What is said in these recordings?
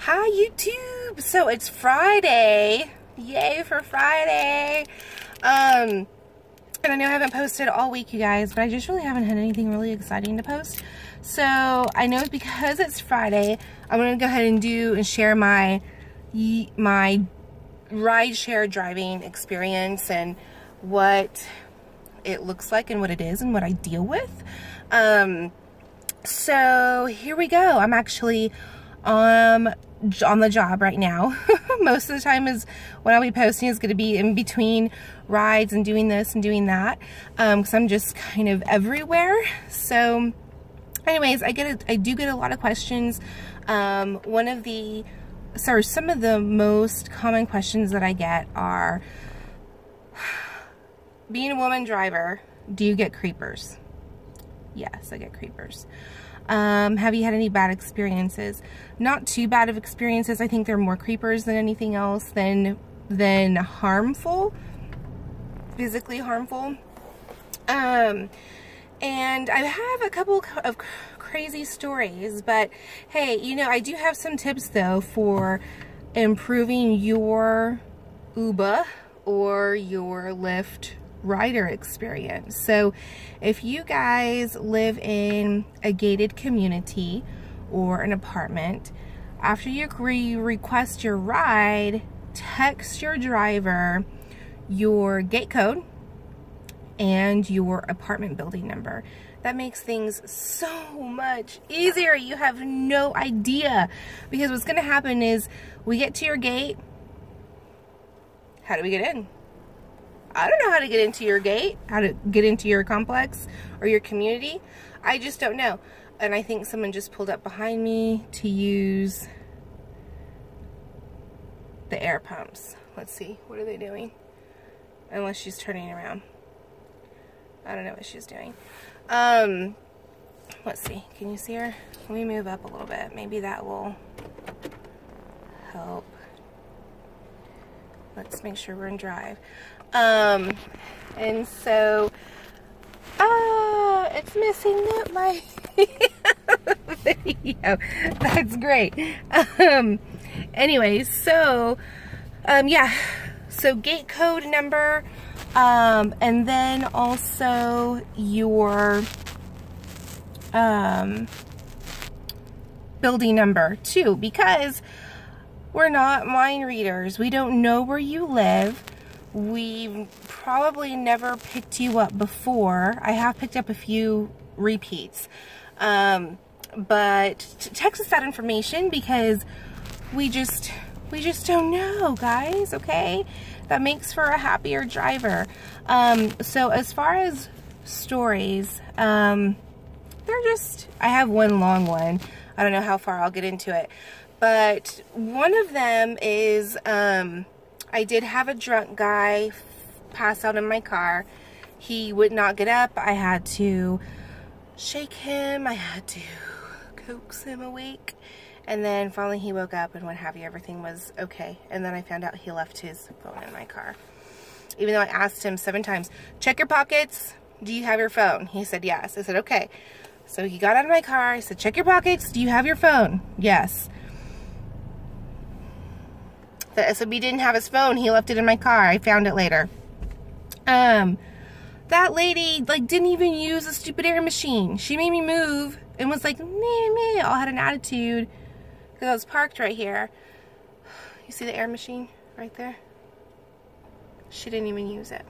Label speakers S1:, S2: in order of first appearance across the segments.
S1: Hi YouTube! So it's Friday. Yay for Friday. And I know I haven't posted all week, you guys, but I just really haven't had anything really exciting to post. So I know because it's Friday, I'm gonna go ahead and share my rideshare driving experience and what it looks like and what it is and what I deal with. So here we go. I'm actually on the job right now. Most of the time is when I'll be posting is going to be in between rides and doing this and doing that, because I'm just kind of everywhere. So anyways, I do get a lot of questions. Some of the most common questions that I get are, being a woman driver, do you get creepers? Yes, I get creepers. Have you had any bad experiences? Not too bad of experiences. I think they're more creepers than anything else, than harmful, physically harmful. And I have a couple of crazy stories, but hey, you know, I do have some tips though for improving your Uber or your Lyft rider experience. So if you guys live in a gated community or an apartment, after you request your ride, text your driver your gate code and your apartment building number. That makes things so much easier. You have no idea, because what's going to happen is we get to your gate. How do we get in? I don't know how to get into your gate, how to get into your complex or your community. I just don't know. And I think someone just pulled up behind me to use the air pumps. Let's see, what are they doing? Unless she's turning around. I don't know what she's doing. Let's see, can you see her? Let me move up a little bit. Maybe that will help. Let's make sure we're in drive. And so, it's missing my video. That's great. Anyways, so, yeah, so gate code number, and then also your, building number too, because we're not mind readers. We don't know where you live. We've probably never picked you up before. I have picked up a few repeats. But text us that information, because we just don't know, guys, okay? That makes for a happier driver. So as far as stories, I have one long one. I don't know how far I'll get into it. But one of them is, I did have a drunk guy pass out in my car. He would not get up. I had to shake him. I had to coax him awake. And then finally he woke up and what have you. Everything was okay. And then I found out he left his phone in my car. Even though I asked him 7 times, check your pockets. Do you have your phone? He said yes. I said okay. So he got out of my car. I said, check your pockets. Do you have your phone? Yes. The SOB didn't have his phone. He left it in my car. I found it later. That lady, like, didn't even use a stupid air machine. She made me move and was like, meh, all had an attitude, because I was parked right here. You see the air machine right there? She didn't even use it.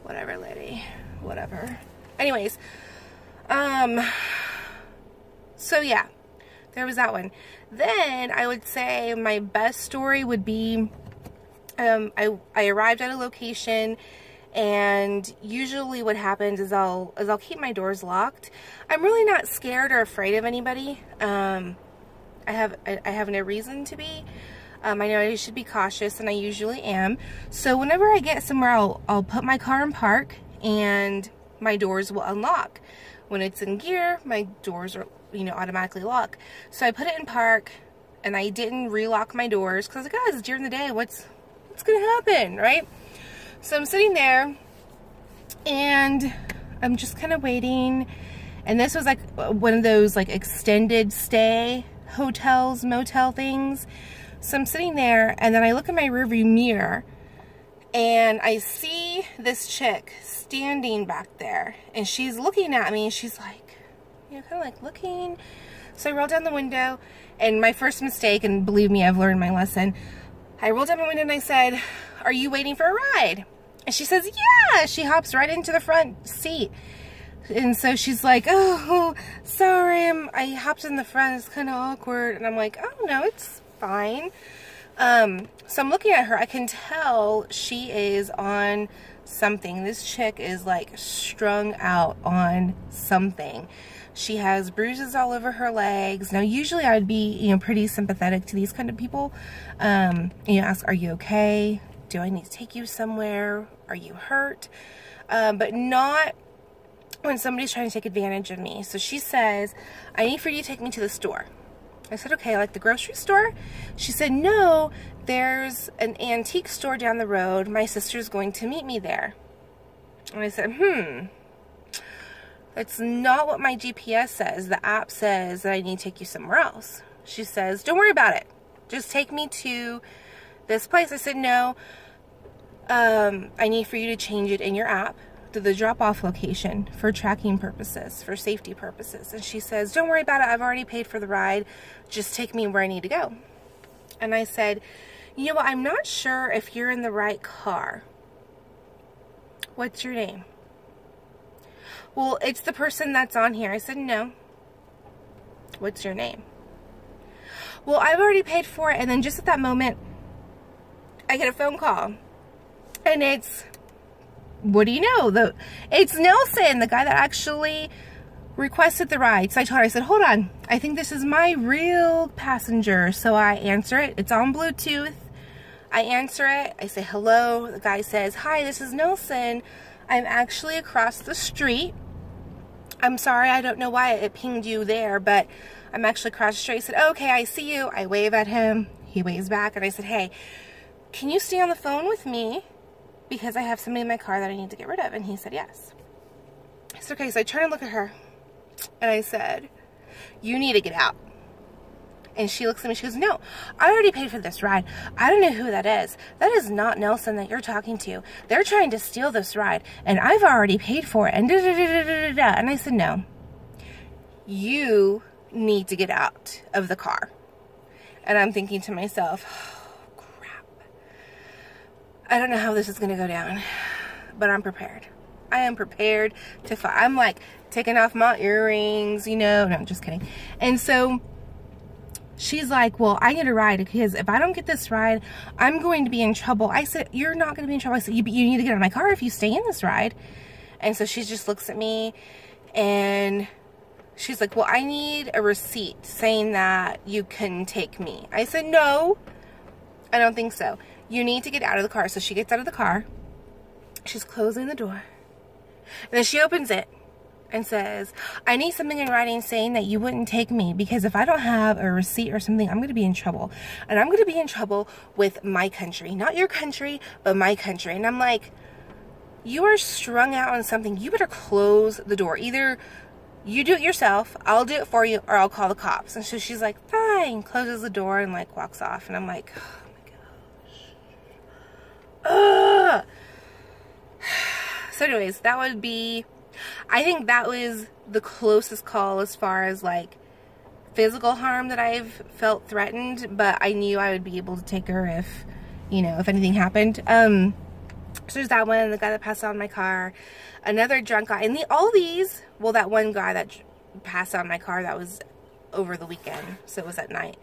S1: Whatever, lady. Whatever. Anyways, so yeah. There was that one. Then I would say my best story would be, I arrived at a location, and usually what happens is I'll keep my doors locked. I'm really not scared or afraid of anybody. I have no reason to be. I know I should be cautious, and I usually am. So whenever I get somewhere, I'll put my car in park, and my doors will unlock. When it's in gear, my doors are, you know, automatically lock. So I put it in park, and I didn't relock my doors, because I was like, guys, during the day, what's gonna happen, right? So I'm sitting there, and I'm just kind of waiting, and this was like one of those like extended stay hotels, motel things. So I'm sitting there, and then I look in my rearview mirror, and I see this chick standing back there, and she's looking at me, and she's like, you know, kind of like looking. So I rolled down the window, and my first mistake, and believe me, I've learned my lesson, I rolled down my window and I said, are you waiting for a ride? And she says, yeah. She hops right into the front seat. And so she's like, oh, sorry, I hopped in the front, it's kind of awkward. And I'm like, oh no, it's fine. So I'm looking at her, I can tell she is on something. This chick is like strung out on something. She has bruises all over her legs. Now, usually I'd be, you know, pretty sympathetic to these kind of people. You know, ask, are you okay? Do I need to take you somewhere? Are you hurt? But not when somebody's trying to take advantage of me. So she says, I need for you to take me to the store. I said, okay, like the grocery store? She said, no, there's an antique store down the road. My sister's going to meet me there. And I said, that's not what my GPS says. The app says that I need to take you somewhere else. She says, don't worry about it. Just take me to this place. I said, no, I need for you to change it in your app to the drop-off location for tracking purposes, for safety purposes. And she says, don't worry about it. I've already paid for the ride. Just take me where I need to go. And I said, you know what? I'm not sure if you're in the right car. What's your name? Well, it's the person that's on here. I said, no. What's your name? Well, I've already paid for it. And then just at that moment, I get a phone call. And it's, what do you know? It's Nelson, the guy that actually requested the ride. So I told her, I said, hold on. I think this is my real passenger. So I answer it. It's on Bluetooth. I answer it. I say, hello. The guy says, hi, this is Nelson. I'm actually across the street. I'm sorry, I don't know why it pinged you there, but I'm actually across the street. He said, okay, I see you. I wave at him. He waves back, and I said, hey, can you stay on the phone with me? Because I have somebody in my car that I need to get rid of. And he said, yes. I said, okay, so I turned and looked at her, and I said, you need to get out. And she looks at me, she goes, no, I already paid for this ride. I don't know who that is. That is not Nelson that you're talking to. They're trying to steal this ride, and I've already paid for it, and da-da-da-da-da-da. And I said, no, you need to get out of the car. And I'm thinking to myself, oh, crap. I don't know how this is going to go down, but I'm prepared. I am prepared to fight. I'm like taking off my earrings, you know. No, I'm just kidding. And so she's like, well, I need a ride because if I don't get this ride, I'm going to be in trouble. I said, you're not going to be in trouble. I said, you need to get out of my car if you stay in this ride. And so she just looks at me and she's like, well, I need a receipt saying that you can take me. I said, no, I don't think so. You need to get out of the car. So she gets out of the car. She's closing the door. And then she opens it and says, I need something in writing saying that you wouldn't take me because if I don't have a receipt or something, I'm going to be in trouble. And I'm going to be in trouble with my country. Not your country, but my country. And I'm like, you are strung out on something. You better close the door. Either you do it yourself, I'll do it for you, or I'll call the cops. And so she's like, fine, closes the door and like walks off. And I'm like, oh my gosh. Ugh. So anyways, that would be, I think that was the closest call as far as like physical harm that I've felt threatened, but I knew I would be able to take her if, you know, if anything happened. So there's that one, the guy that passed out in my car, another drunk guy, and all these, well, that one guy that passed out in my car, that was over the weekend, so it was at night.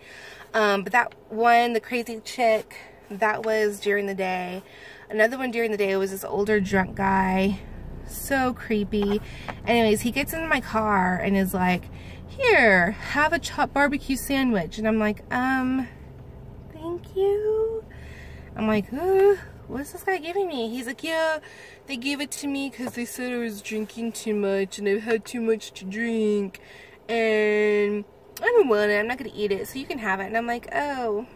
S1: But that one, the crazy chick, that was during the day. Another one during the day was this older drunk guy. So creepy. Anyways, he gets into my car and is like, here, have a chopped barbecue sandwich. And I'm like, thank you. I'm like, what's this guy giving me? He's like, yeah, they gave it to me because they said I was drinking too much and I've had too much to drink. And I don't want it. I'm not going to eat it, so you can have it. And I'm like, oh,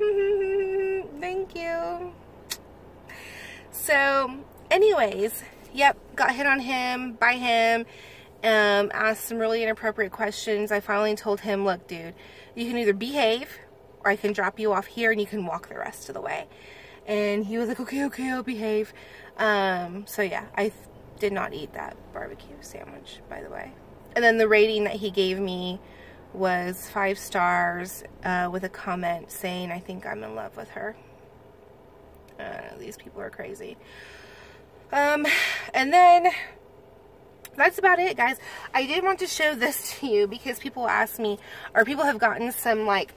S1: thank you. So, anyways, yep, got hit on him, by him, asked some really inappropriate questions. I finally told him, look, dude, you can either behave or I can drop you off here and you can walk the rest of the way. And he was like, okay, I'll behave. So yeah, I did not eat that barbecue sandwich, by the way. And then the rating that he gave me was 5 stars with a comment saying, I think I'm in love with her. These people are crazy. And then that's about it, guys. I did want to show this to you because people ask me, or people have gotten some like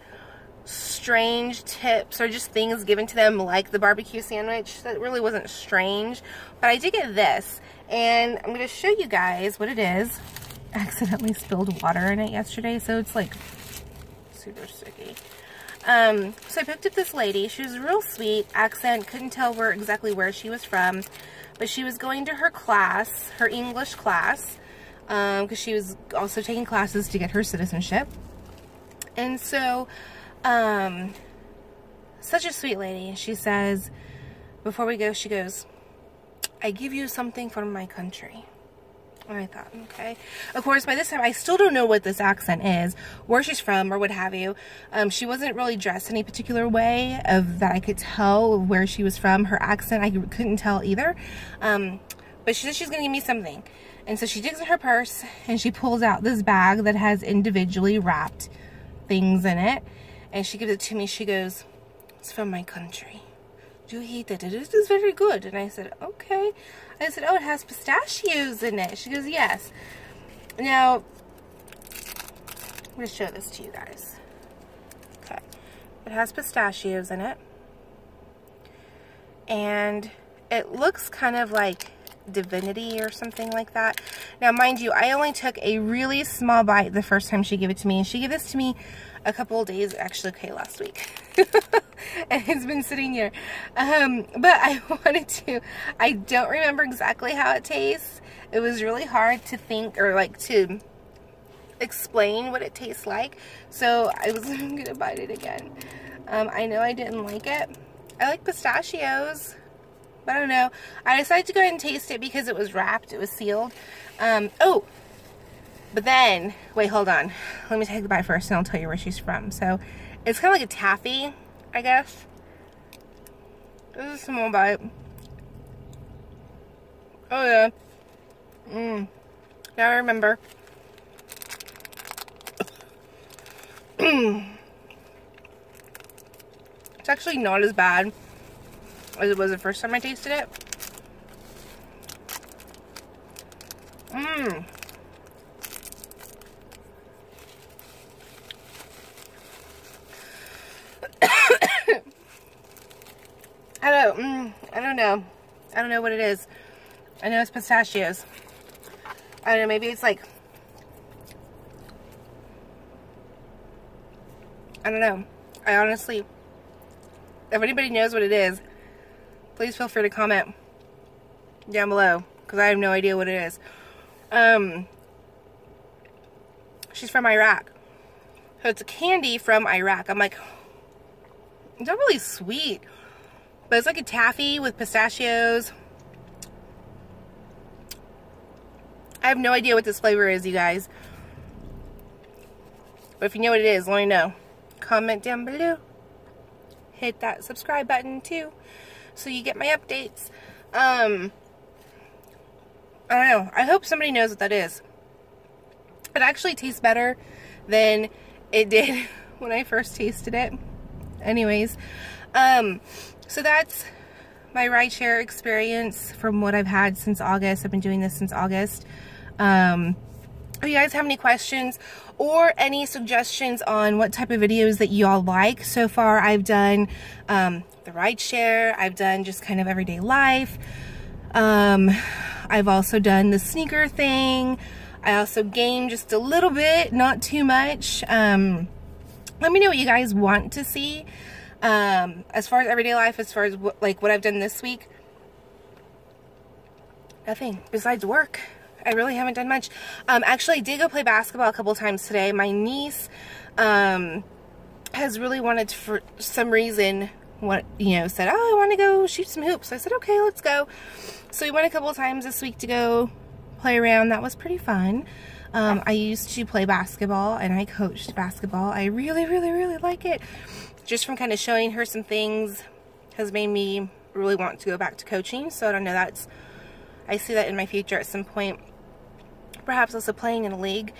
S1: strange tips or just things given to them, like the barbecue sandwich. That really wasn't strange, but I did get this, and I'm going to show you guys what it is. I accidentally spilled water in it yesterday, so it's like super sticky. So I picked up this lady. She was real sweet, accent, couldn't tell exactly where she was from, but she was going to her class, her English class, because she was also taking classes to get her citizenship. And so, such a sweet lady. She says, before we go, she goes, I give you something from my country. And I thought, okay. Of course, by this time, I still don't know what this accent is, where she's from, or what have you. She wasn't really dressed any particular way that I could tell where she was from. Her accent, I couldn't tell either. But she said she's going to give me something. And so she digs in her purse, and she pulls out this bag that has individually wrapped things in it. And she gives it to me. She goes, it's from my country. Do you eat it? It is very good. And I said, okay. I said, oh, it has pistachios in it. She goes, yes. Now, I'm going to show this to you guys. Okay. It has pistachios in it. And it looks kind of like divinity or something like that. Now, mind you, I only took a really small bite the first time she gave it to me. And she gave this to me a couple of days, actually, okay, last week. And it's been sitting here. But I wanted to, I don't remember exactly how it tastes. It was really hard to think or like to explain what it tastes like. So I'm gonna bite it again. I know I didn't like it. I like pistachios, but I don't know. I decided to go ahead and taste it because it was wrapped, it was sealed. Oh, but then, wait, hold on. Let me take a bite first and I'll tell you where she's from. So, it's kind of like a taffy, I guess. This is a small bite. Oh yeah. Now I remember. It's actually not as bad as it was the first time I tasted it. I don't know. I don't know what it is. I know it's pistachios. I don't know, maybe it's like, I don't know. I honestly, if anybody knows what it is, please feel free to comment down below, because I have no idea what it is. She's from Iraq. So it's a candy from Iraq. I'm like, it's not really sweet, but it's like a taffy with pistachios. I have no idea what this flavor is, you guys. But if you know what it is, let me know. Comment down below. Hit that subscribe button too, so you get my updates. I don't know. I hope somebody knows what that is. It actually tastes better than it did when I first tasted it. Anyways, so that's my rideshare experience from what I've had since August. I've been doing this since August. If you guys have any questions or any suggestions on what type of videos that y'all like, so far I've done the rideshare, I've done just kind of everyday life, I've also done the sneaker thing, I also game just a little bit, not too much. Let me know what you guys want to see as far as everyday life, as far as what I've done this week. Nothing besides work. I really haven't done much. Actually, I did go play basketball a couple times today. My niece has really wanted to, for some reason, said, oh, I want to go shoot some hoops. So I said, okay, let's go. So we went a couple of times this week to go play around. That was pretty fun. I used to play basketball, and I coached basketball. I really, really, really like it. Just from kind of showing her some things has made me really want to go back to coaching. So I don't know, I see that in my future at some point. Perhaps also playing in a league.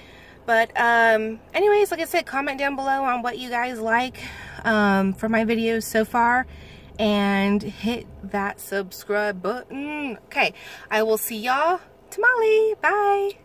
S1: But anyways, like I said, comment down below on what you guys like for my videos so far. And hit that subscribe button. Okay, I will see y'all tomorrow. Bye.